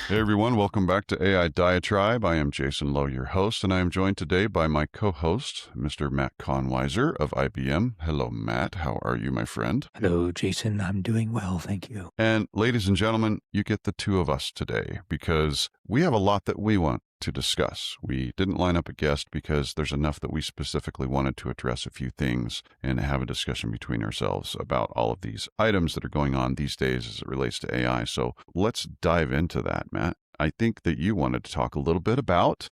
Hey everyone, welcome back to AI Diatribe. I am Jason Lowe, your host, and I am joined today by my co-host, Mr. Matt Konwiser of IBM. Hello, Matt. How are you, my friend? Hello, Jason. I'm doing well, thank you. And ladies and gentlemen, you get the two of us today because we have a lot that we want to discuss. We didn't line up a guest because there's enough that we specifically wanted to address a few things and have a discussion between ourselves about all of these items that are going on these days as it relates to AI. So let's dive into that, Matt. I think that you wanted to talk a little bit about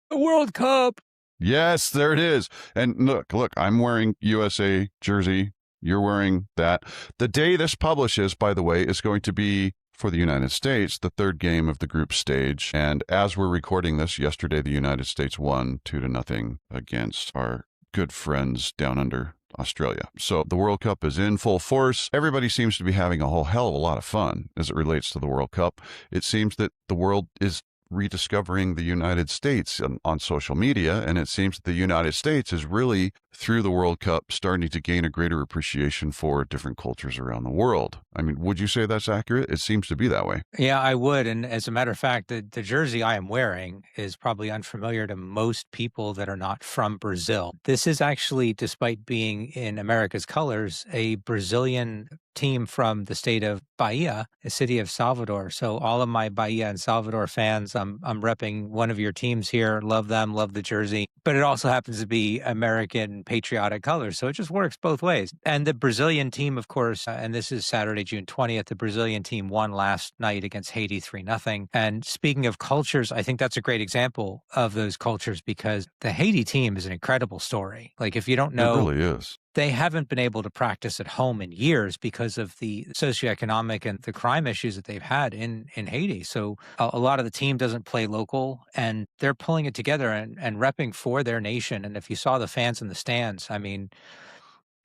The World Cup! Yes, there it is. And look, I'm wearing USA jersey. You're wearing that. The day this publishes, by the way, is going to be, for the United States, the third game of the group stage. And as we're recording this, yesterday the United States won 2-0 against our good friends down under Australia. So the World Cup is in full force. Everybody seems to be having a whole hell of a lot of fun as it relates to the World Cup. It seems that the world is rediscovering the United States on social media, and it seems that the United States is really, through the World Cup, starting to gain a greater appreciation for different cultures around the world. I mean, would you say that's accurate? It seems to be that way. Yeah, I would. And as a matter of fact, the jersey I am wearing is probably unfamiliar to most people that are not from Brazil. This is actually, despite being in America's colors, a Brazilian team from the state of Bahia, a city of Salvador. So all of my Bahia and Salvador fans, I'm repping one of your teams here. Love them, love the jersey. But it also happens to be American patriotic colors. So it just works both ways. And the Brazilian team, of course, and this is Saturday, June 20th, the Brazilian team won last night against Haiti 3-0. And speaking of cultures, I think that's a great example of those cultures because the Haiti team is an incredible story. Like if you don't know, it really is. They haven't been able to practice at home in years because of the socioeconomic and the crime issues that they've had in Haiti. So a lot of the team doesn't play local, and they're pulling it together and repping for their nation. And if you saw the fans in the stands, I mean,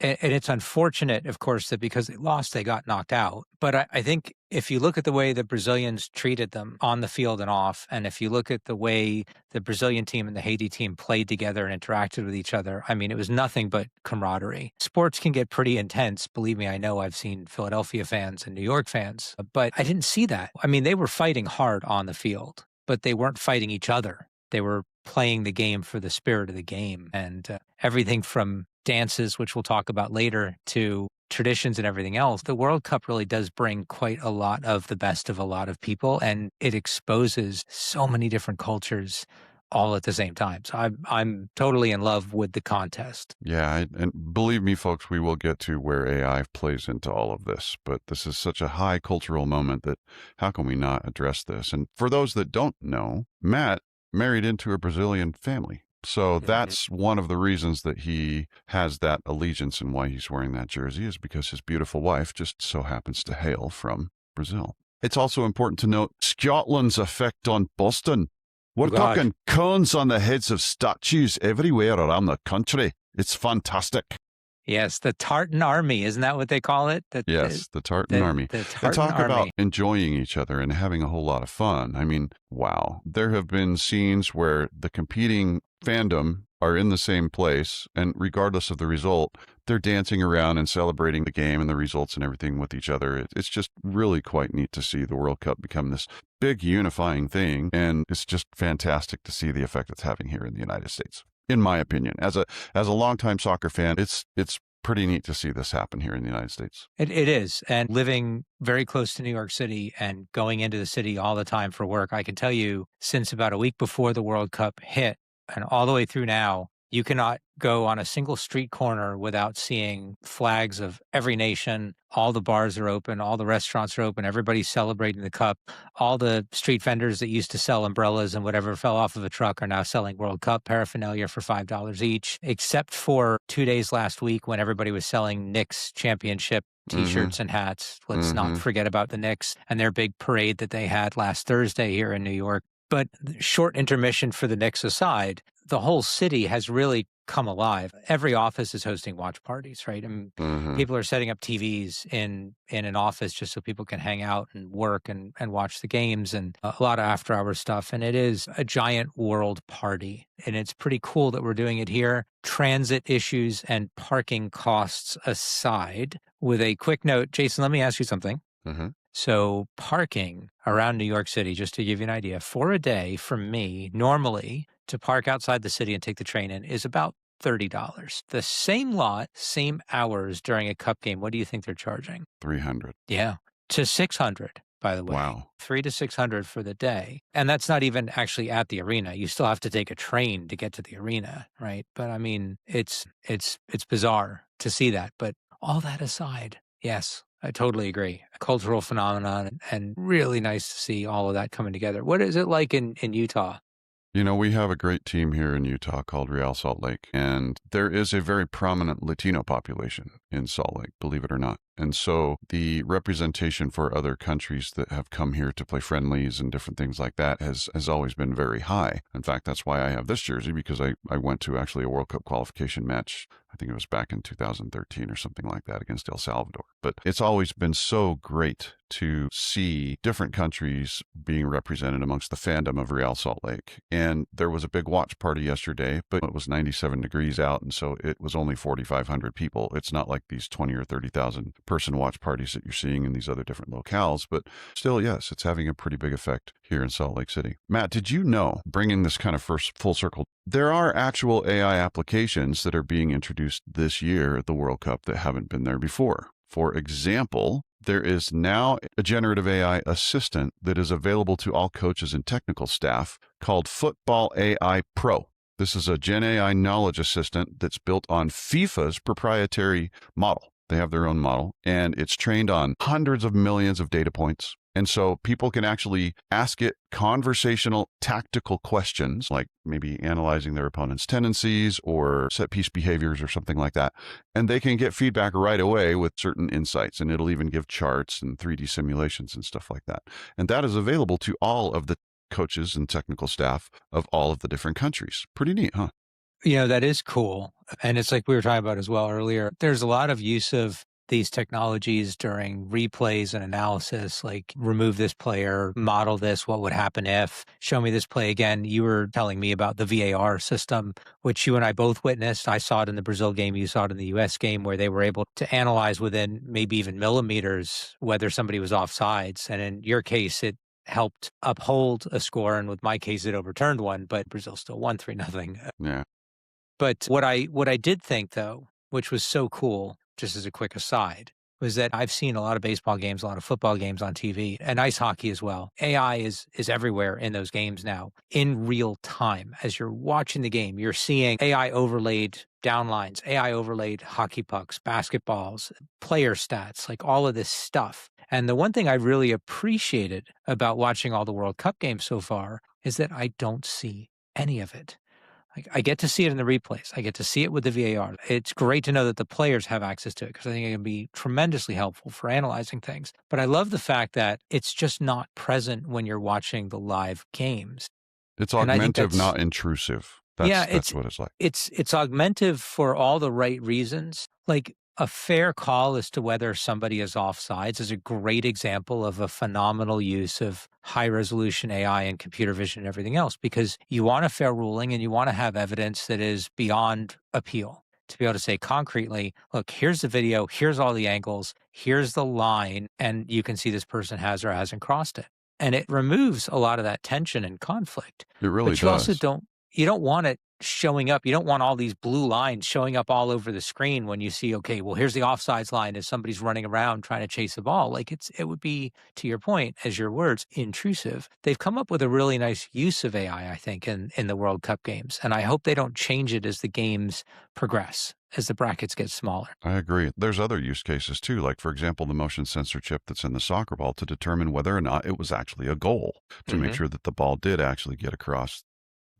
and it's unfortunate, of course, that because they lost, they got knocked out. But I think if you look at the way the Brazilians treated them on the field and off, and if you look at the way the Brazilian team and the Haiti team played together and interacted with each other, I mean, it was nothing but camaraderie. Sports can get pretty intense. Believe me, I know I've seen Philadelphia fans and New York fans, but I didn't see that. I mean, they were fighting hard on the field, but they weren't fighting each other. They were playing the game for the spirit of the game, and everything from dances, which we'll talk about later, to traditions and everything else. The World Cup really does bring quite a lot of the best of a lot of people, and it exposes so many different cultures all at the same time. So I'm totally in love with the contest. Yeah, and believe me, folks, we will get to where AI plays into all of this, but this is such a high cultural moment that how can we not address this? And for those that don't know, Matt married into a Brazilian family. So that's one of the reasons that he has that allegiance and why he's wearing that jersey is because his beautiful wife just so happens to hail from Brazil. It's also important to note Scotland's effect on Boston. We're talking cones on the heads of statues everywhere around the country. It's fantastic. Yes, the Tartan Army, isn't that what they call it? Yes, the Tartan Army. The Tartan And talk Army. about enjoying each other and having a whole lot of fun. I mean, wow. There have been scenes where the competing fandom are in the same place, and regardless of the result, they're dancing around and celebrating the game and the results and everything with each other. It's just really quite neat to see the World Cup become this big unifying thing, and it's just fantastic to see the effect it's having here in the United States. In my opinion, as a longtime soccer fan, it's pretty neat to see this happen here in the United States. It is. And living very close to New York City and going into the city all the time for work, I can tell you since about a week before the World Cup hit and all the way through now, you cannot go on a single street corner without seeing flags of every nation. All the bars are open, all the restaurants are open, everybody's celebrating the cup. All the street vendors that used to sell umbrellas and whatever fell off of a truck are now selling World Cup paraphernalia for $5 each, except for 2 days last week when everybody was selling Knicks championship T-shirts and hats. Let's not forget about the Knicks and their big parade that they had last Thursday here in New York. But short intermission for the Knicks aside, the whole city has really come alive. Every office is hosting watch parties, right? I mean, people are setting up TVs in an office just so people can hang out and work and watch the games and a lot of after hours stuff. And it is a giant world party. And it's pretty cool that we're doing it here. Transit issues and parking costs aside, with a quick note, Jason, let me ask you something. So parking around New York City, just to give you an idea, for a day from me, normally to park outside the city and take the train in is about $30. The same lot, same hours during a cup game. What do you think they're charging? 300. Yeah, to 600, by the way. Wow. 3 to 600 for the day. And that's not even actually at the arena. You still have to take a train to get to the arena, right? But I mean, it's bizarre to see that. But all that aside, yes, I totally agree. A cultural phenomenon and really nice to see all of that coming together. What is it like in Utah? You know, we have a great team here in Utah called Real Salt Lake, and there is a very prominent Latino population in Salt Lake, believe it or not. And so the representation for other countries that have come here to play friendlies and different things like that has always been very high. In fact, that's why I have this jersey, because I went to actually a World Cup qualification match. I think it was back in 2013 or something like that against El Salvador. But it's always been so great to see different countries being represented amongst the fandom of Real Salt Lake. And there was a big watch party yesterday, but it was 97 degrees out, and so it was only 4,500 people. It's not like these 20 or 30,000 person watch parties that you're seeing in these other different locales, but still, yes, it's having a pretty big effect here in Salt Lake City. Matt, did you know, bringing this kind of first full circle, there are actual AI applications that are being introduced this year at the World Cup that haven't been there before? For example, there is now a generative AI assistant that is available to all coaches and technical staff called Football AI Pro. This is a Gen AI knowledge assistant that's built on FIFA's proprietary model. They have their own model, and it's trained on hundreds of millions of data points. And so people can actually ask it conversational, tactical questions, like maybe analyzing their opponent's tendencies or set piece behaviors or something like that. And they can get feedback right away with certain insights, and it'll even give charts and 3D simulations and stuff like that. And that is available to all of the coaches and technical staff of all of the different countries. Pretty neat, huh? That is cool. And it's like we were talking about as well earlier. There's a lot of use of these technologies during replays and analysis, like remove this player, model this, what would happen if, show me this play again. You were telling me about the VAR system, which you and I both witnessed. I saw it in the Brazil game. You saw it in the US game, where they were able to analyze within maybe even millimeters whether somebody was offsides. And in your case, it helped uphold a score. And with my case, it overturned one, but Brazil still won 3-0. Yeah. But what I did think, though, which was so cool, just as a quick aside, was that I've seen a lot of baseball games, a lot of football games on TV, and ice hockey as well. AI is everywhere in those games now, in real time. As you're watching the game, you're seeing AI overlaid downlines, AI overlaid hockey pucks, basketballs, player stats, like all of this stuff. And the one thing I really appreciated about watching all the World Cup games so far is that I don't see any of it. I get to see it in the replays. I get to see it with the VAR. It's great to know that the players have access to it, because I think it can be tremendously helpful for analyzing things. But I love the fact that it's just not present when you're watching the live games. It's And I think augmentive, that's, not intrusive. yeah, That's what it's like. it's augmentive for all the right reasons. Like a fair call as to whether somebody is offsides is a great example of a phenomenal use of high resolution AI and computer vision and everything else, because you want a fair ruling and you want to have evidence that is beyond appeal. To be able to say concretely, look, here's the video, here's all the angles, here's the line, and you can see this person has or hasn't crossed it. And it removes a lot of that tension and conflict. It really But you also does. you don't want it showing up. You don't want all these blue lines showing up all over the screen when you see, okay, well, here's the offsides line as somebody's running around trying to chase a ball. Like it would be, to your point, as your words, intrusive. They've come up with a really nice use of AI, I think, in the World Cup games. And I hope they don't change it as the games progress, as the brackets get smaller. I agree. There's other use cases too, like, for example, the motion sensor chip that's in the soccer ball to determine whether or not it was actually a goal, to make sure that the ball did actually get across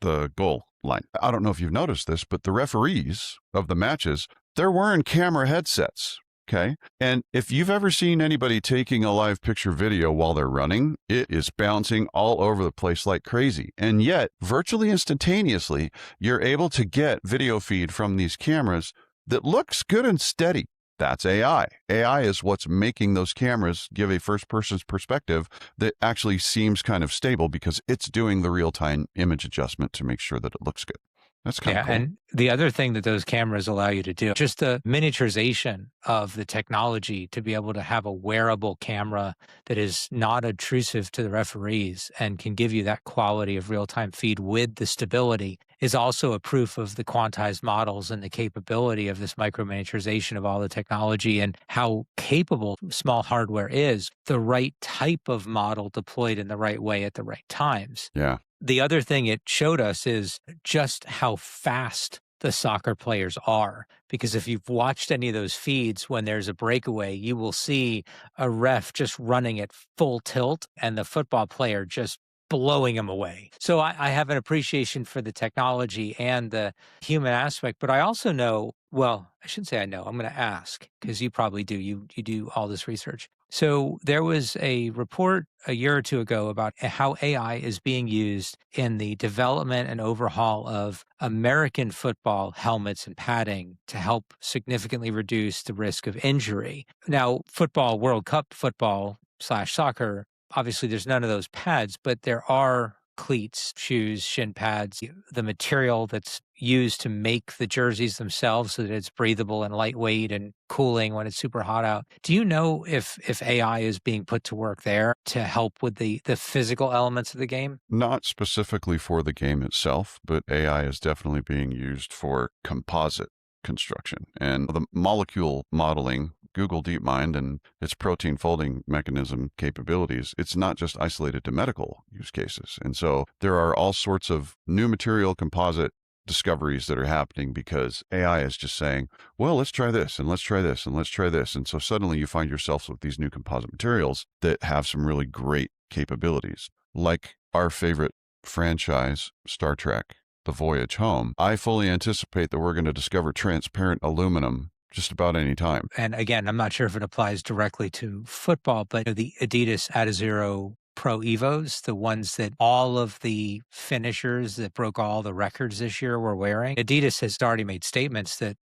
the goal line. I don't know if you've noticed this, but the referees of the matches, they're wearing camera headsets. Okay. And if you've ever seen anybody taking a live picture video while they're running, it is bouncing all over the place like crazy. And yet, virtually instantaneously, you're able to get video feed from these cameras that looks good and steady. That's AI. AI is what's making those cameras give a first person's perspective that actually seems kind of stable, because it's doing the real time image adjustment to make sure that it looks good. That's kind of Yeah, cool. and the other thing that those cameras allow you to do, just the miniaturization of the technology to be able to have a wearable camera that is not obtrusive to the referees and can give you that quality of real-time feed with the stability is also a proof of the quantized models and the capability of this micro miniaturization of all the technology and how capable small hardware is, the right type of model deployed in the right way at the right times. Yeah. The other thing it showed us is just how fast the soccer players are. Because if you've watched any of those feeds, when there's a breakaway, you will see a ref just running at full tilt and the football player just blowing him away. So I have an appreciation for the technology and the human aspect, but I also know, well, I shouldn't say I know, I'm going to ask because you probably do. You do all this research. So there was a report a year or two ago about how AI is being used in the development and overhaul of American football helmets and padding to help significantly reduce the risk of injury. Now, football, World Cup football slash soccer, obviously there's none of those pads, but there are cleats, shoes, shin pads, the material that's used to make the jerseys themselves so that it's breathable and lightweight and cooling when it's super hot out. Do you know if AI is being put to work there to help with the physical elements of the game? Not specifically for the game itself, but AI is definitely being used for composite construction and the molecule modeling. Google DeepMind and its protein folding mechanism capabilities, it's not just isolated to medical use cases. And so there are all sorts of new material composite discoveries that are happening because AI is just saying, well, let's try this and let's try this and let's try this. And so suddenly you find yourself with these new composite materials that have some really great capabilities, like our favorite franchise, Star Trek, The Voyage Home. I fully anticipate that we're going to discover transparent aluminum just about any time. And again, I'm not sure if it applies directly to football, but the Adidas Adizero Pro Evos, the ones that all of the finishers that broke all the records this year were wearing. Adidas has already made statements that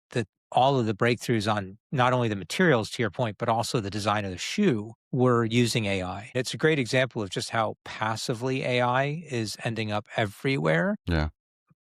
all of the breakthroughs on not only the materials, to your point, but also the design of the shoe were using AI. It's a great example of just how passively AI is ending up everywhere. Yeah.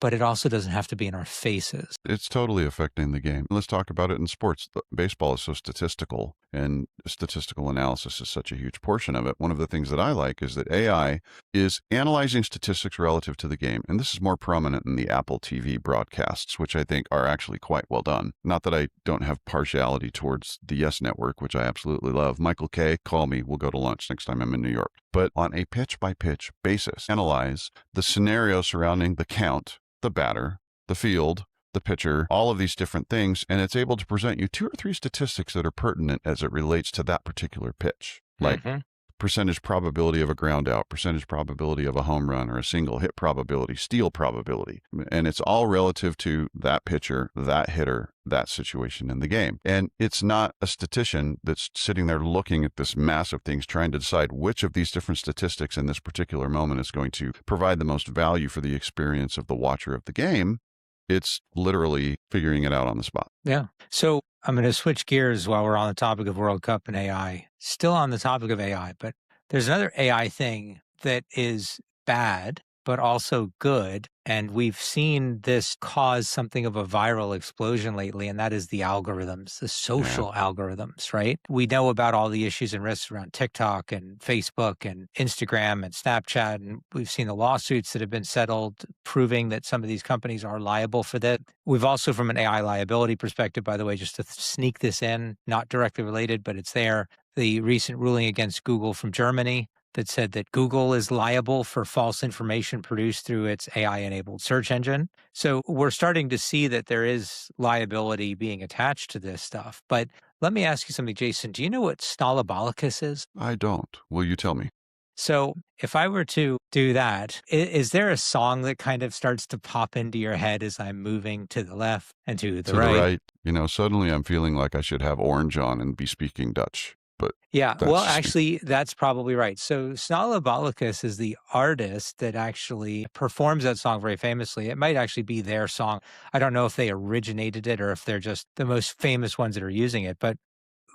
But it also doesn't have to be in our faces. It's totally affecting the game. Let's talk about it in sports. Baseball is so statistical, and statistical analysis is such a huge portion of it. One of the things that I like is that AI is analyzing statistics relative to the game. And this is more prominent in the Apple TV broadcasts, which I think are actually quite well done. Not that I don't have partiality towards the Yes Network, which I absolutely love. Michael K., call me. We'll go to lunch next time I'm in New York. But on a pitch-by-pitch basis, analyze the scenario surrounding the count, the batter, the field, the pitcher, all of these different things, and it's able to present you 2 or 3 statistics that are pertinent as it relates to that particular pitch. Like percentage probability of a ground out, percentage probability of a home run or a single hit probability, steal probability. And it's all relative to that pitcher, that hitter, that situation in the game. And it's not a statistician that's sitting there looking at this massive things, trying to decide which of these different statistics in this particular moment is going to provide the most value for the experience of the watcher of the game. It's literally figuring it out on the spot. Yeah. So I'm going to switch gears while we're on the topic of World Cup and AI. Still on the topic of AI, but there's another AI thing that is bad, but also good. And we've seen this cause something of a viral explosion lately, and that is the algorithms, the social algorithms, right? We know about all the issues and risks around TikTok and Facebook and Instagram and Snapchat, and we've seen the lawsuits that have been settled proving that some of these companies are liable for that. We've also, from an AI liability perspective, by the way, just to sneak this in, not directly related, but it's there, the recent ruling against Google from Germany that said that Google is liable for false information produced through its AI-enabled search engine. So we're starting to see that there is liability being attached to this stuff. But let me ask you something, Jason. Do you know what stalabolicus is? I don't. Will you tell me? So if I were to do that, is there a song that kind of starts to pop into your head as I'm moving to the left and to the To right? the right, suddenly I'm feeling like I should have orange on and be speaking Dutch. But Yeah, that's well, just me. actually, that's probably right. So Snalabolicus is the artist that actually performs that song very famously. It might actually be their song. I don't know if they originated it or if they're just the most famous ones that are using it. But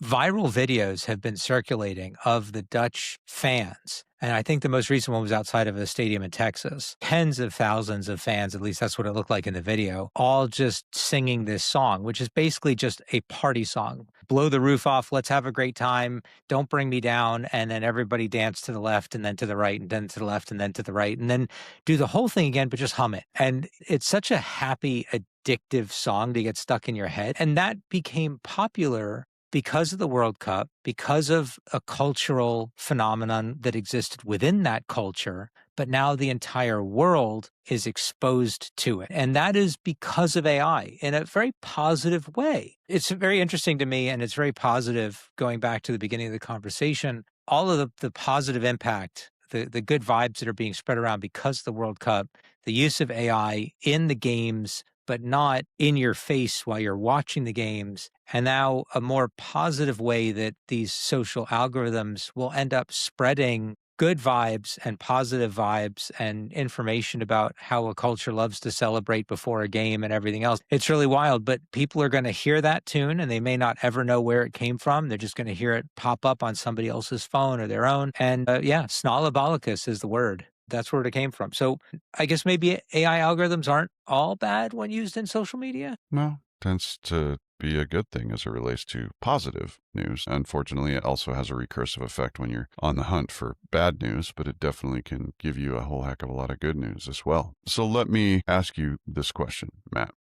viral videos have been circulating of the Dutch fans. And I think the most recent one was outside of a stadium in Texas. Tens of thousands of fans, at least that's what it looked like in the video, all just singing this song, which is basically just a party song. Blow the roof off, let's have a great time, don't bring me down. And then everybody dance to the left and then to the right and then to the left and then to the right. And then do the whole thing again, but just hum it. And it's such a happy, addictive song to get stuck in your head. And that became popular because of the World Cup, because of a cultural phenomenon that existed within that culture, but now the entire world is exposed to it. And that is because of AI in a very positive way. It's very interesting to me, and it's very positive going back to the beginning of the conversation. All of the positive impact, the good vibes that are being spread around because of the World Cup, the use of AI in the games, but not in your face while you're watching the games. And now a more positive way that these social algorithms will end up spreading good vibes and positive vibes and information about how a culture loves to celebrate before a game and everything else. It's really wild, but people are going to hear that tune and they may not ever know where it came from. They're just going to hear it pop up on somebody else's phone or their own. And snolabalicus is the word. That's where it came from. So I guess maybe AI algorithms aren't all bad when used in social media. No, tends to be a good thing as it relates to positive news. Unfortunately, it also has a recursive effect when you're on the hunt for bad news, but it definitely can give you a whole heck of a lot of good news as well. So let me ask you this question, Matt.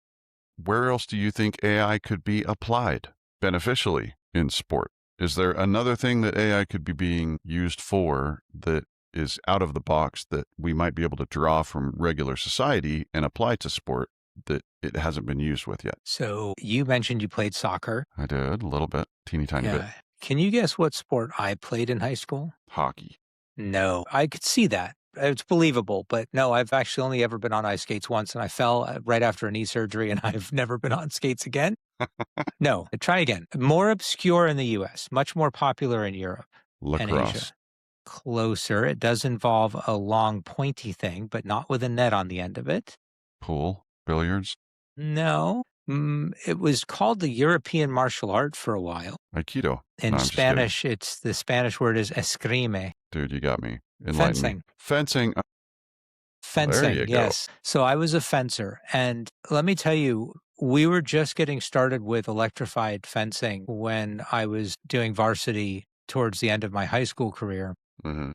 Where else do you think AI could be applied beneficially in sport? Is there another thing that AI could be being used for that is out of the box that we might be able to draw from regular society and apply to sport that it hasn't been used with yet? So you mentioned you played soccer. I did, a little bit, teeny tiny bit. Can you guess what sport I played in high school? Hockey. No, I could see that. It's believable, but no, I've actually only ever been on ice skates once, and I fell right after a knee surgery, and I've never been on skates again. No, try again. More obscure in the US, much more popular in Europe and Asia. Lacrosse. Closer. It does involve a long, pointy thing, but not with a net on the end of it. Pool. Billiards. No. It was called the European martial art for a while. Aikido. In No, I'm just Spanish, it's the Spanish word is escrime. Dude, you got me. Enlighten Fencing. me. Fencing. Fencing, you go. yes. So I was a fencer. And let me tell you, we were just getting started with electrified fencing when I was doing varsity towards the end of my high school career. Mm-hmm.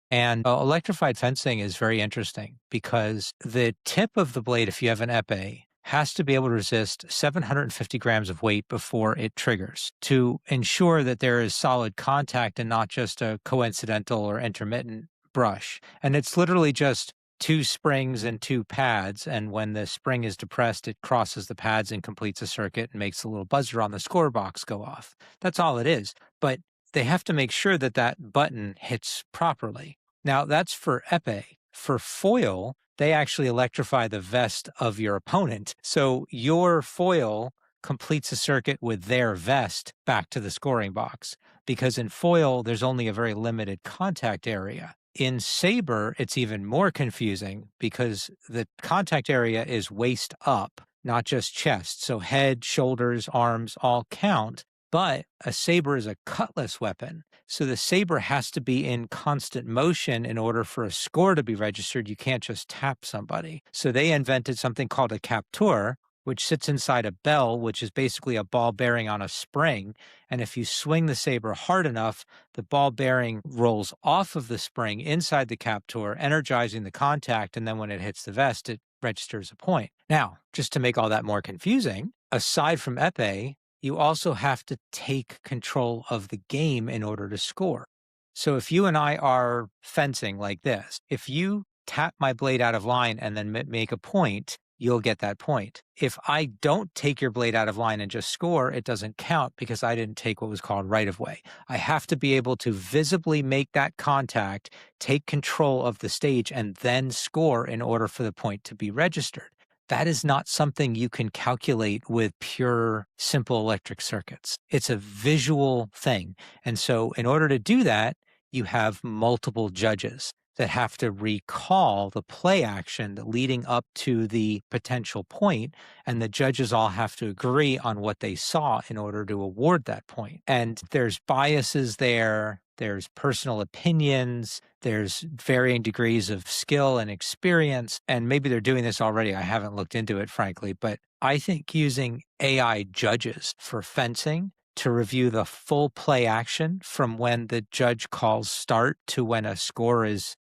And electrified fencing is very interesting because the tip of the blade, if you have an epee, has to be able to resist 750 grams of weight before it triggers to ensure that there is solid contact and not just a coincidental or intermittent brush. And it's literally just 2 springs and 2 pads. And when the spring is depressed, it crosses the pads and completes a circuit and makes a little buzzer on the score box go off. That's all it is. But they have to make sure that that button hits properly. Now, that's for epee. For foil, they actually electrify the vest of your opponent. So your foil completes a circuit with their vest back to the scoring box. Because in foil, there's only a very limited contact area. In saber, it's even more confusing because the contact area is waist up, not just chest. So head, shoulders, arms all count. But a saber is a cutlass weapon. So the saber has to be in constant motion in order for a score to be registered. You can't just tap somebody. So they invented something called a capteur, which sits inside a bell, which is basically a ball bearing on a spring. And if you swing the saber hard enough, the ball bearing rolls off of the spring inside the capteur, energizing the contact. And then when it hits the vest, it registers a point. Now, just to make all that more confusing, aside from epee, you also have to take control of the game in order to score. So if you and I are fencing like this, if you tap my blade out of line and then make a point, you'll get that point. If I don't take your blade out of line and just score, it doesn't count because I didn't take what was called right of way. I have to be able to visibly make that contact, take control of the stage, and then score in order for the point to be registered. That is not something you can calculate with pure, simple electric circuits. It's a visual thing. And so in order to do that, you have multiple judges. that have to recall the play action leading up to the potential point, and the judges all have to agree on what they saw in order to award that point. And there's biases there, there's personal opinions, there's varying degrees of skill and experience, and maybe they're doing this already. I haven't looked into it, frankly, but I think using AI judges for fencing to review the full play action from when the judge calls start to when a score is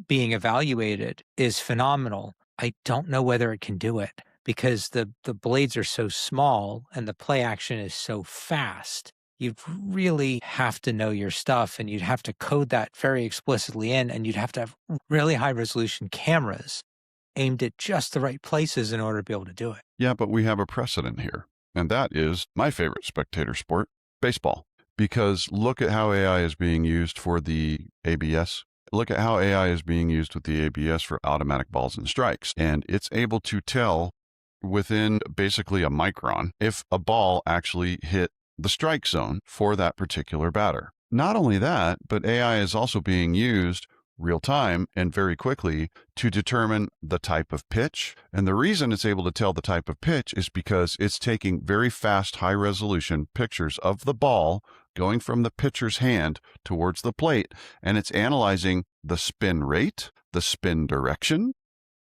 being evaluated is phenomenal. I don't know whether it can do it because the blades are so small and the play action is so fast. You'd really have to know your stuff, and you'd have to code that very explicitly in, and you'd have to have really high resolution cameras aimed at just the right places in order to be able to do it. Yeah, but we have a precedent here, and that is my favorite spectator sport, baseball. Because look at how AI is being used for the ABS. Look at how AI is being used with the ABS for automatic balls and strikes. And it's able to tell within basically a micron if a ball actually hit the strike zone for that particular batter. Not only that, but AI is also being used real time and very quickly to determine the type of pitch. And the reason it's able to tell the type of pitch is because it's taking very fast, high resolution pictures of the ball going from the pitcher's hand towards the plate, and it's analyzing the spin rate, the spin direction,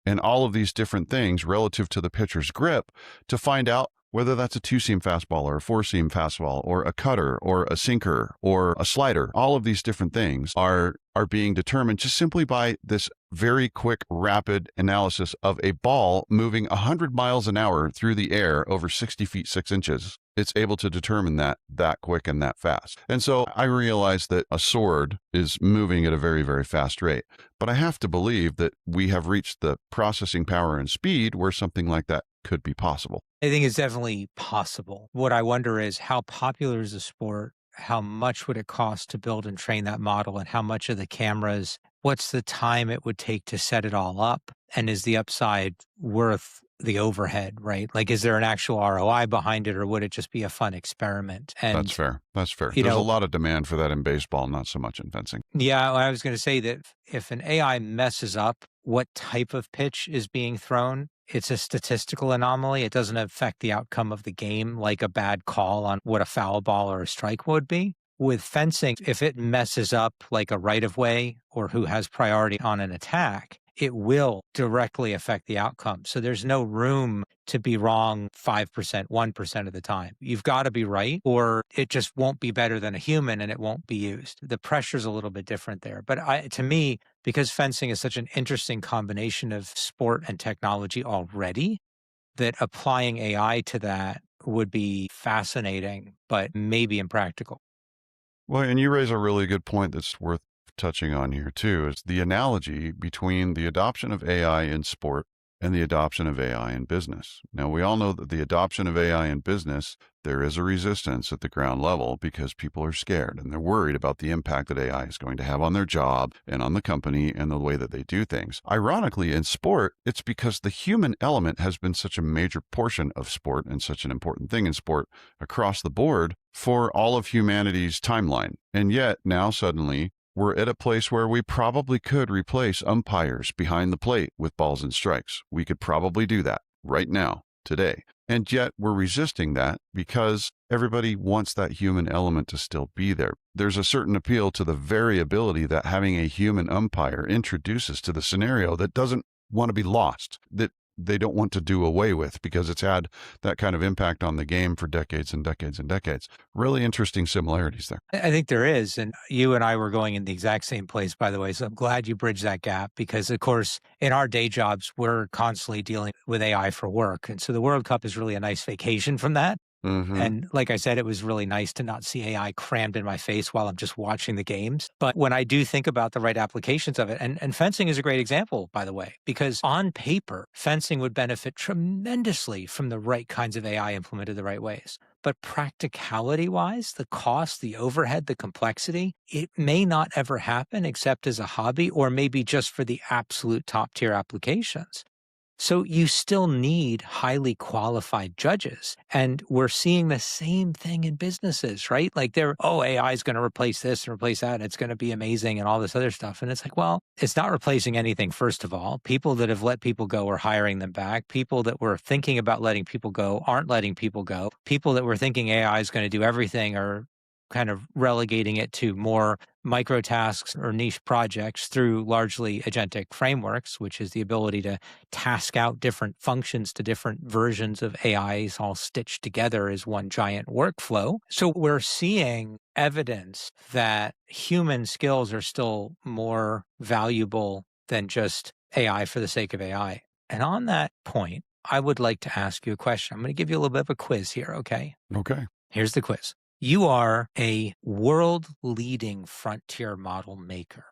and all of these different things relative to the pitcher's grip to find out whether that's a two-seam fastball or a four-seam fastball or a cutter or a sinker or a slider. All of these different things are being determined just simply by this very quick, rapid analysis of a ball moving 100 miles an hour through the air over 60 feet 6 inches. It's able to determine that quick and that fast. And so I realize that a sword is moving at a very, very fast rate. But I have to believe that we have reached the processing power and speed where something like that could be possible. I think it's definitely possible. What I wonder is how popular is the sport? How much would it cost to build and train that model? And how much of the cameras, what's the time it would take to set it all up? And is the upside worth the overhead, right? Like, is there an actual ROI behind it, or would it just be a fun experiment? And That's fair. That's fair. you There's a know- lot of demand for that in baseball, not so much in fencing. Yeah, I was going to say that if an AI messes up what type of pitch is being thrown, it's a statistical anomaly. It doesn't affect the outcome of the game like a bad call on what a foul ball or a strike would be. With fencing, if it messes up like a right of way or who has priority on an attack, it will directly affect the outcome. So there's no room to be wrong 5%, 1% of the time. You've got to be right, or it just won't be better than a human and it won't be used. The pressure's a little bit different there. But to me, because fencing is such an interesting combination of sport and technology already, that applying AI to that would be fascinating, but maybe impractical. Well, and you raise a really good point that's worth touching on here too, is the analogy between the adoption of AI in sport and the adoption of AI in business. Now, we all know that the adoption of AI in business, there is a resistance at the ground level because people are scared and they're worried about the impact that AI is going to have on their job and on the company and the way that they do things. Ironically, in sport, it's because the human element has been such a major portion of sport and such an important thing in sport across the board for all of humanity's timeline. And yet now suddenly we're at a place where we probably could replace umpires behind the plate with balls and strikes. We could probably do that right now, today. And yet we're resisting that because everybody wants that human element to still be there. There's a certain appeal to the variability that having a human umpire introduces to the scenario that doesn't want to be lost, that they don't want to do away with because it's had that kind of impact on the game for decades and decades and decades. Really interesting similarities there. I think there is. And you and I were going in the exact same place, by the way. So I'm glad you bridged that gap because, of course, in our day jobs, we're constantly dealing with AI for work. And so the World Cup is really a nice vacation from that. Mm-hmm. And like I said, it was really nice to not see AI crammed in my face while I'm just watching the games. But when I do think about the right applications of it, and fencing is a great example, by the way, because on paper, fencing would benefit tremendously from the right kinds of AI implemented the right ways. But practicality-wise, the cost, the overhead, the complexity, it may not ever happen except as a hobby or maybe just for the absolute top-tier applications. So you still need highly qualified judges. And we're seeing the same thing in businesses, right? Like oh, AI is going to replace this and replace that. It's going to be amazing and all this other stuff. And it's like, well, it's not replacing anything, first of all. People that have let people go are hiring them back. People that were thinking about letting people go aren't letting people go. People that were thinking AI is going to do everything are kind of relegating it to more micro tasks or niche projects through largely agentic frameworks, which is the ability to task out different functions to different versions of AIs all stitched together as one giant workflow. So we're seeing evidence that human skills are still more valuable than just AI for the sake of AI. And on that point, I would like to ask you a question. I'm going to give you a little bit of a quiz here, okay? Okay. Here's the quiz. You are a world-leading frontier model maker,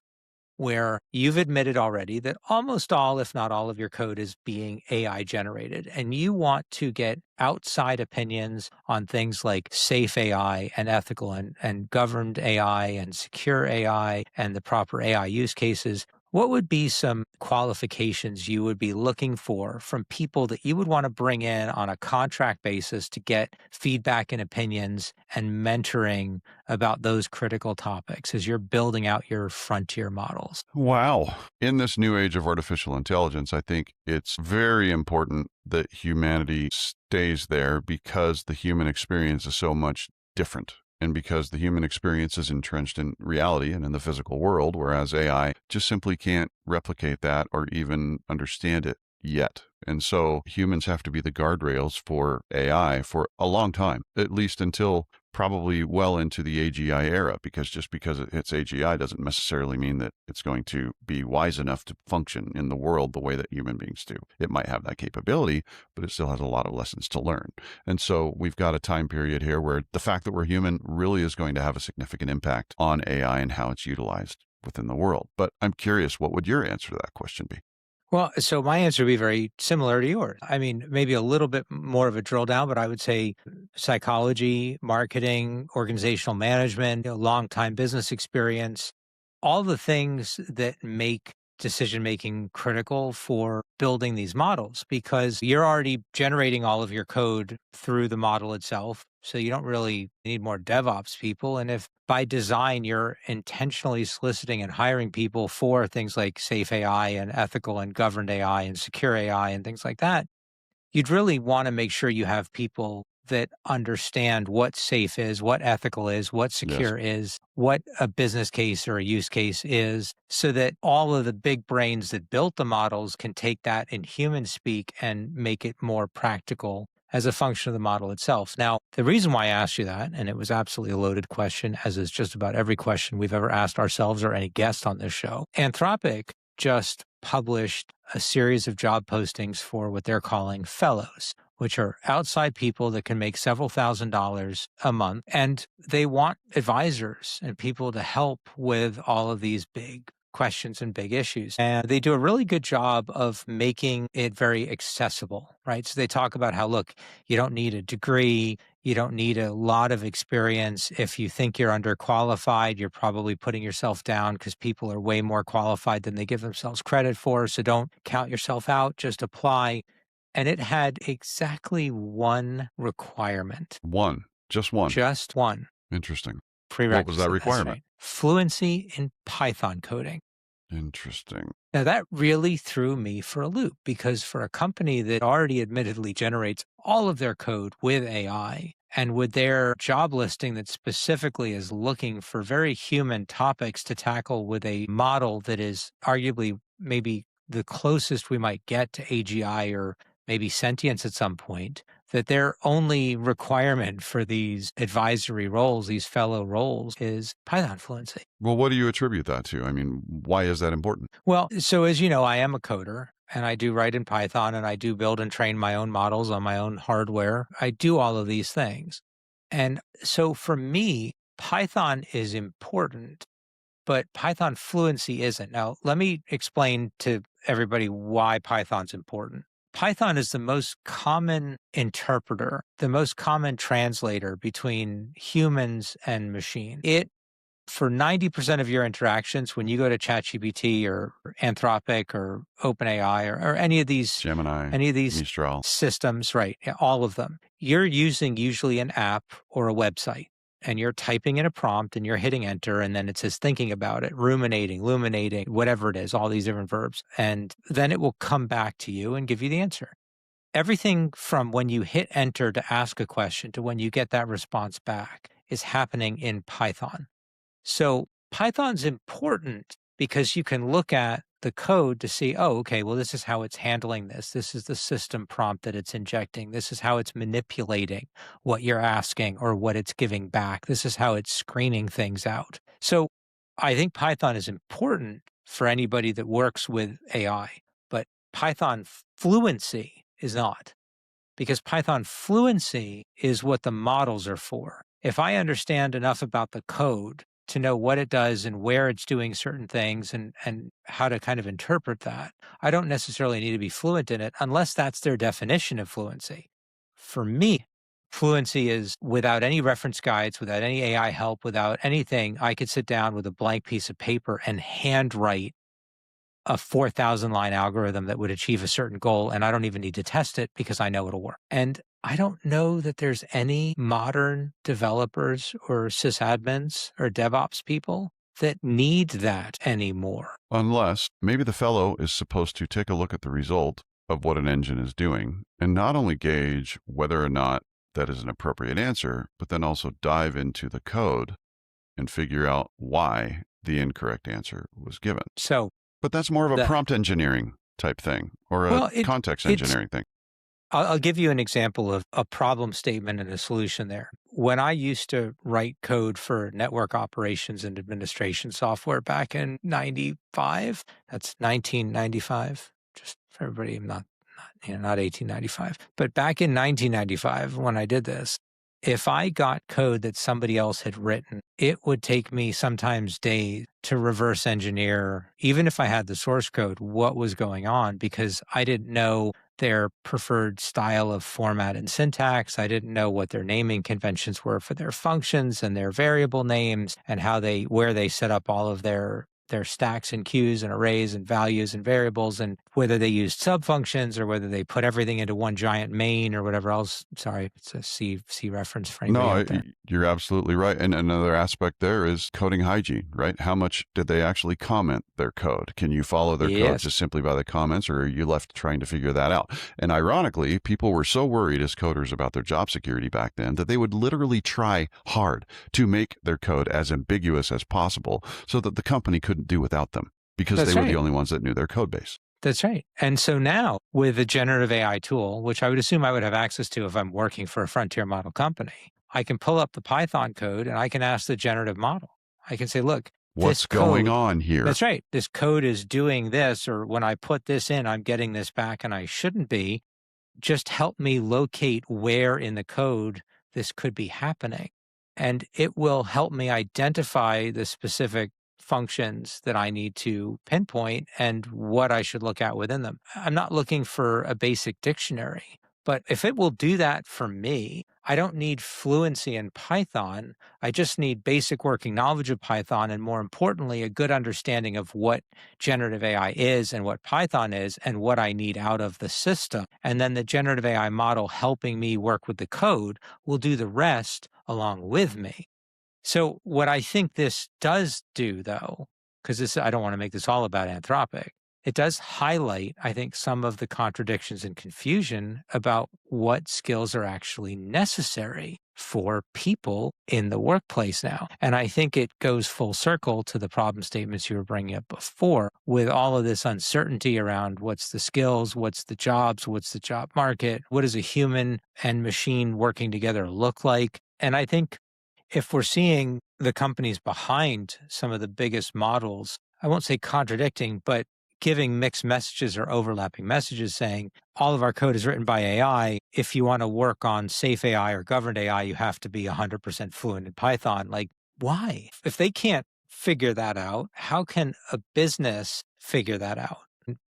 where you've admitted already that almost all, if not all, of your code is being AI generated. And you want to get outside opinions on things like safe AI and ethical and governed AI and secure AI and the proper AI use cases. What would be some qualifications you would be looking for from people that you would want to bring in on a contract basis to get feedback and opinions and mentoring about those critical topics as you're building out your frontier models? Wow. In this new age of artificial intelligence, I think it's very important that humanity stays there because the human experience is so much different. And because the human experience is entrenched in reality and in the physical world, whereas AI just simply can't replicate that or even understand it yet. And so humans have to be the guardrails for AI for a long time, at least until probably well into the AGI era, because just because it's AGI doesn't necessarily mean that it's going to be wise enough to function in the world the way that human beings do. It might have that capability, but it still has a lot of lessons to learn. And so we've got a time period here where the fact that we're human really is going to have a significant impact on AI and how it's utilized within the world. But I'm curious, what would your answer to that question be? Well, so my answer would be very similar to yours. I mean, maybe a little bit more of a drill down, but I would say psychology, marketing, organizational management, long time business experience, all the things that make decision making critical for building these models, because you're already generating all of your code through the model itself. So you don't really need more DevOps people. And if by design you're intentionally soliciting and hiring people for things like safe AI and ethical and governed AI and secure AI and things like that, you'd really want to make sure you have people that understand what safe is, what ethical is, what Yes. secure is, what a business case or a use case is, so that all of the big brains that built the models can take that in human speak and make it more practical as a function of the model itself. Now, the reason why I asked you that, and it was absolutely a loaded question, as is just about every question we've ever asked ourselves or any guest on this show, Anthropic just published a series of job postings for what they're calling fellows, which are outside people that can make several $1,000s a month. And they want advisors and people to help with all of these big questions and big issues. And they do a really good job of making it very accessible, right? So they talk about how, look, you don't need a degree. You don't need a lot of experience. If you think you're underqualified, you're probably putting yourself down because people are way more qualified than they give themselves credit for. So don't count yourself out, just apply. And it had exactly one requirement, One, just one. just one Interesting. What was that prerequisite. That's requirement? right. Fluency in Python coding. Interesting. Now, that really threw me for a loop, because for a company that already admittedly generates all of their code with AI, and with their job listing that specifically is looking for very human topics to tackle with a model that is arguably maybe the closest we might get to AGI or maybe sentience at some point, that their only requirement for these advisory roles, these fellow roles, is Python fluency. Well, what do you attribute that to? I mean, why is that important? Well, so as you know, I am a coder and I do write in Python and I do build and train my own models on my own hardware. I do all of these things. And so for me, Python is important, but Python fluency isn't. Now, let me explain to everybody why Python's important. Python is the most common interpreter, the most common translator between humans and machine. It for 90% of your interactions, when you go to ChatGPT or Anthropic or OpenAI or any of these Gemini, Mistral. systems, right? All of them, you're using usually an app or a website. And you're typing in a prompt and you're hitting enter, and then it says thinking about it, ruminating, whatever it is, all these different verbs. And then it will come back to you and give you the answer. Everything from when you hit enter to ask a question to when you get that response back is happening in Python. So Python's important because you can look at the code to see, oh, okay, well, this is how it's handling this. This is the system prompt that it's injecting. This is how it's manipulating what you're asking or what it's giving back. This is how it's screening things out. So I think Python is important for anybody that works with AI, but Python fluency is not, because Python fluency is what the models are for. If I understand enough about the code to know what it does and where it's doing certain things and how to kind of interpret that, I don't necessarily need to be fluent in it unless that's their definition of fluency. For me, fluency is without any reference guides, without any AI help, without anything. I could sit down with a blank piece of paper and handwrite a 4,000 line algorithm that would achieve a certain goal, and I don't even need to test it because I know it'll work. And I don't know that there's any modern developers or sysadmins or DevOps people that need that anymore. Unless maybe the fellow is supposed to take a look at the result of what an engine is doing and not only gauge whether or not that is an appropriate answer, but then also dive into the code and figure out why the incorrect answer was given. But that's more of a prompt engineering type thing or a context engineering thing. I'll give you an example of a problem statement and a solution there. When I used to write code for network operations and administration software back in 95, that's 1995, just for everybody, not 1895, but back in 1995 when I did this, if I got code that somebody else had written, it would take me sometimes days to reverse engineer, even if I had the source code, what was going on, because I didn't know their preferred style of format and syntax. I didn't know what their naming conventions were for their functions and their variable names and where they set up all of their stacks and queues and arrays and values and variables, and whether they used subfunctions or whether they put everything into one giant main or whatever else. Sorry, it's a C reference for anybody out there. You're absolutely right. And another aspect there is coding hygiene, right? How much did they actually comment their code? Can you follow their code just simply by the comments, or are you left trying to figure that out? And ironically, people were so worried as coders about their job security back then that they would literally try hard to make their code as ambiguous as possible so that the company couldn't do without them, because they were the only ones that knew their code base. That's right. And so now with a generative AI tool, which I would assume I would have access to if I'm working for a frontier model company, I can pull up the Python code and I can ask the generative model. I can say, look, what's going on here? That's right. This code is doing this, or when I put this in, I'm getting this back and I shouldn't be. Just help me locate where in the code this could be happening. And it will help me identify the specific functions that I need to pinpoint and what I should look at within them. I'm not looking for a basic dictionary, but if it will do that for me, I don't need fluency in Python. I just need basic working knowledge of Python, and more importantly, a good understanding of what generative AI is and what Python is and what I need out of the system. And then the generative AI model helping me work with the code will do the rest along with me. So what I think this does do, though, because I don't want to make this all about Anthropic, it does highlight, I think, some of the contradictions and confusion about what skills are actually necessary for people in the workplace now. And I think it goes full circle to the problem statements you were bringing up before, with all of this uncertainty around what's the skills, what's the jobs, what's the job market, what does a human and machine working together look like? And I think if we're seeing the companies behind some of the biggest models, I won't say contradicting, but giving mixed messages or overlapping messages saying, all of our code is written by AI. If you want to work on safe AI or governed AI, you have to be 100% fluent in Python. Like, why? If they can't figure that out, how can a business figure that out?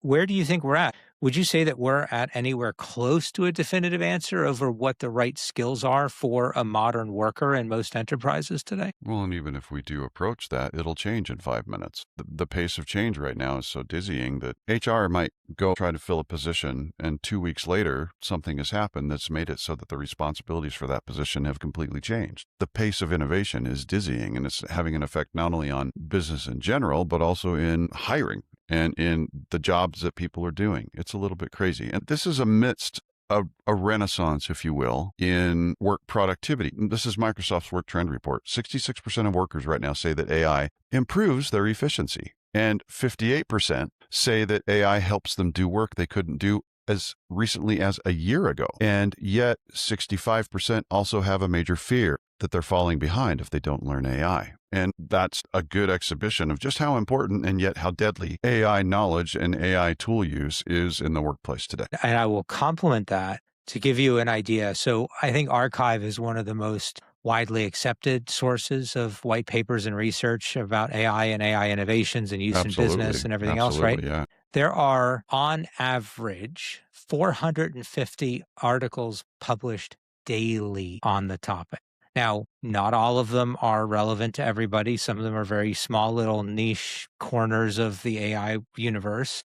Where do you think we're at? Would you say that we're at anywhere close to a definitive answer over what the right skills are for a modern worker in most enterprises today? Well, and even if we do approach that, it'll change in 5 minutes. The pace of change right now is so dizzying that HR might go try to fill a position, and 2 weeks later, something has happened that's made it so that the responsibilities for that position have completely changed. The pace of innovation is dizzying, and it's having an effect not only on business in general, but also in hiring and in the jobs that people are doing. It's a little bit crazy. And this is amidst a renaissance, if you will, in work productivity. This is Microsoft's Work Trend Report. 66% of workers right now say that AI improves their efficiency, and 58% say that AI helps them do work they couldn't do as recently as a year ago. And yet 65% also have a major fear that they're falling behind if they don't learn AI. And that's a good exhibition of just how important and yet how deadly AI knowledge and AI tool use is in the workplace today. And I will complement that to give you an idea. So I think Archive is one of the most widely accepted sources of white papers and research about AI and AI innovations and use in business and everything else, right? Yeah. There are, on average, 450 articles published daily on the topic. Now, not all of them are relevant to everybody. Some of them are very small little niche corners of the AI universe.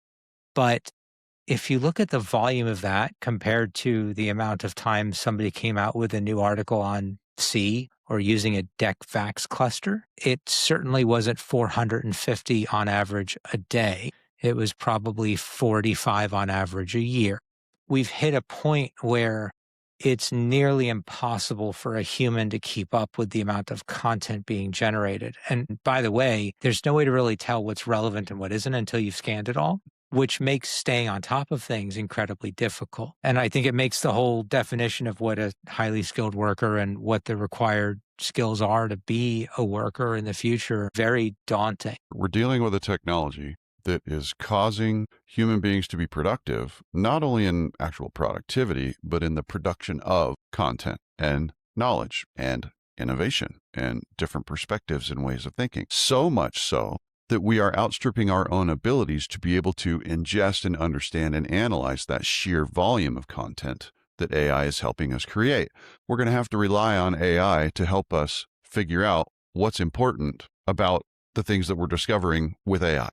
But if you look at the volume of that compared to the amount of time somebody came out with a new article on C or using a DEC-VAX cluster, it certainly wasn't 450 on average a day. It was probably 45 on average a year. We've hit a point where it's nearly impossible for a human to keep up with the amount of content being generated. And by the way, there's no way to really tell what's relevant and what isn't until you've scanned it all, which makes staying on top of things incredibly difficult. And I think it makes the whole definition of what a highly skilled worker and what the required skills are to be a worker in the future very daunting. We're dealing with a technology that is causing human beings to be productive, not only in actual productivity, but in the production of content and knowledge and innovation and different perspectives and ways of thinking. So much so that we are outstripping our own abilities to be able to ingest and understand and analyze that sheer volume of content that AI is helping us create. We're going to have to rely on AI to help us figure out what's important about the things that we're discovering with AI.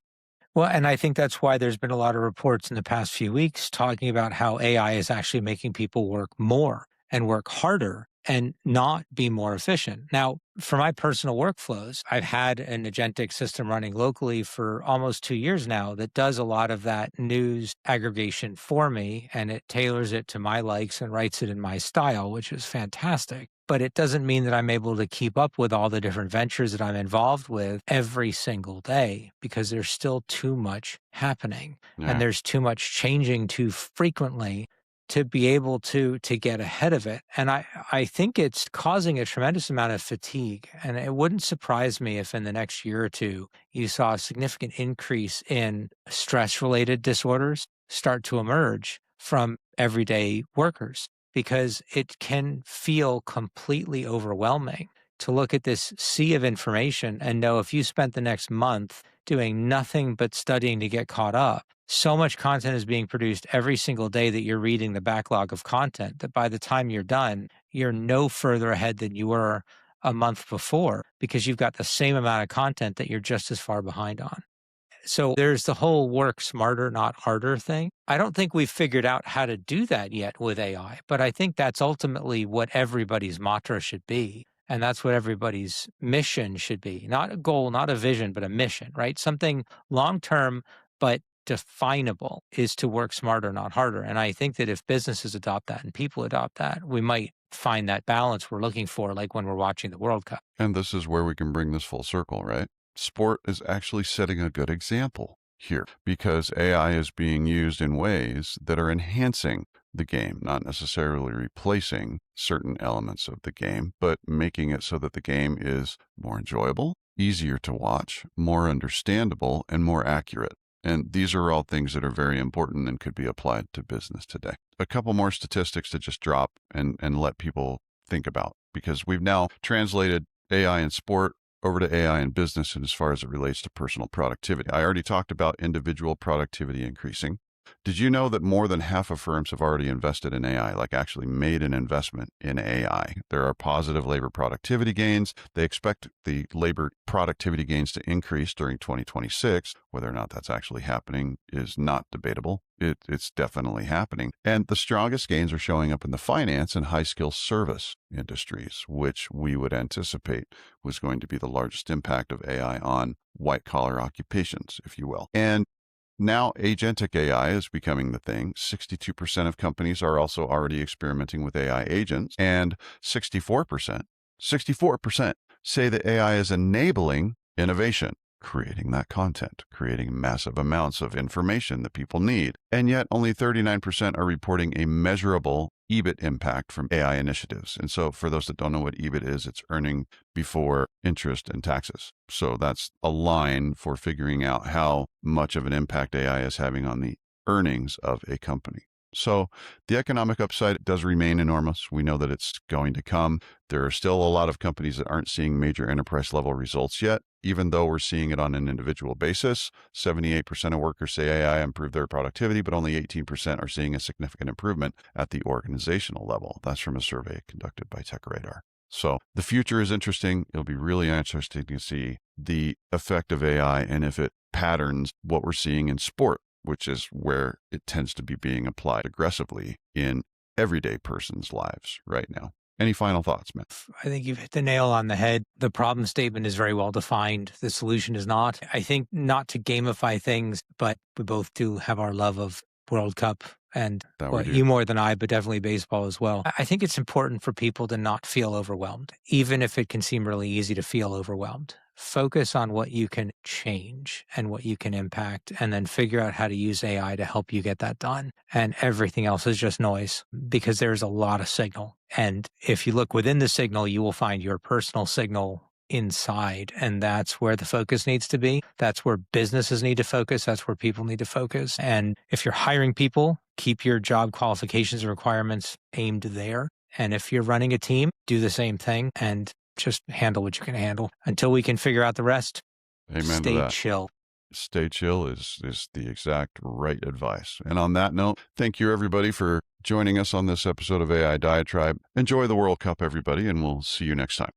Well, and I think that's why there's been a lot of reports in the past few weeks talking about how AI is actually making people work more and work harder and not be more efficient. Now, for my personal workflows, I've had an agentic system running locally for almost 2 years now that does a lot of that news aggregation for me, and it tailors it to my likes and writes it in my style, which is fantastic. But it doesn't mean that I'm able to keep up with all the different ventures that I'm involved with every single day because there's still too much happening and there's too much changing too frequently to be able to get ahead of it. And I think it's causing a tremendous amount of fatigue. And it wouldn't surprise me if in the next year or two, you saw a significant increase in stress-related disorders start to emerge from everyday workers, because it can feel completely overwhelming to look at this sea of information and know if you spent the next month doing nothing but studying to get caught up, so much content is being produced every single day that you're reading the backlog of content that by the time you're done, you're no further ahead than you were a month before because you've got the same amount of content that you're just as far behind on. So there's the whole work smarter, not harder thing. I don't think we've figured out how to do that yet with AI, but I think that's ultimately what everybody's mantra should be. And that's what everybody's mission should be. Not a goal, not a vision, but a mission, right? Something long-term, but definable is to work smarter, not harder. And I think that if businesses adopt that and people adopt that, we might find that balance we're looking for, like when we're watching the World Cup. And this is where we can bring this full circle, right? Sport is actually setting a good example here because AI is being used in ways that are enhancing the game, not necessarily replacing certain elements of the game, but making it so that the game is more enjoyable, easier to watch, more understandable, and more accurate. And these are all things that are very important and could be applied to business today. A couple more statistics to just drop and let people think about, because we've now translated AI in sport over to AI in business and as far as it relates to personal productivity. I already talked about individual productivity increasing. Did you know that more than half of firms have already invested in AI, like actually made an investment in AI? There are positive labor productivity gains. They expect the labor productivity gains to increase during 2026. Whether or not that's actually happening is not debatable. It's definitely happening. And the strongest gains are showing up in the finance and high skill service industries, which we would anticipate was going to be the largest impact of AI on white collar occupations, if you will. And now, agentic AI is becoming the thing. 62% of companies are also already experimenting with AI agents, and 64% say that AI is enabling innovation, creating that content, creating massive amounts of information that people need. And yet, only 39% are reporting a measurable EBIT impact from AI initiatives. And so, for those that don't know what EBIT is, it's earning before interest and taxes. So that's a line for figuring out how much of an impact AI is having on the earnings of a company. So the economic upside does remain enormous. We know that it's going to come. There are still a lot of companies that aren't seeing major enterprise level results yet, even though we're seeing it on an individual basis. 78% of workers say AI improved their productivity, but only 18% are seeing a significant improvement at the organizational level. That's from a survey conducted by TechRadar. So the future is interesting. It'll be really interesting to see the effect of AI and if it patterns what we're seeing in sport, which is where it tends to be being applied aggressively in everyday person's lives right now. Any final thoughts, Matt? I think you've hit the nail on the head. The problem statement is very well defined. The solution is not. I think not to gamify things, but we both do have our love of World Cup and you more than I, but definitely baseball as well. I think it's important for people to not feel overwhelmed, even if it can seem really easy to feel overwhelmed. Focus on what you can change and what you can impact, and then figure out how to use AI to help you get that done. And everything else is just noise because there's a lot of signal. And if you look within the signal, you will find your personal signal inside. And that's where the focus needs to be. That's where businesses need to focus. That's where people need to focus. And if you're hiring people, keep your job qualifications and requirements aimed there. And if you're running a team, do the same thing and just handle what you can handle until we can figure out the rest. Amen Stay to that. chill. Stay chill is the exact right advice. And on that note, thank you everybody for joining us on this episode of AI Diatribe. Enjoy the World Cup, everybody, and we'll see you next time.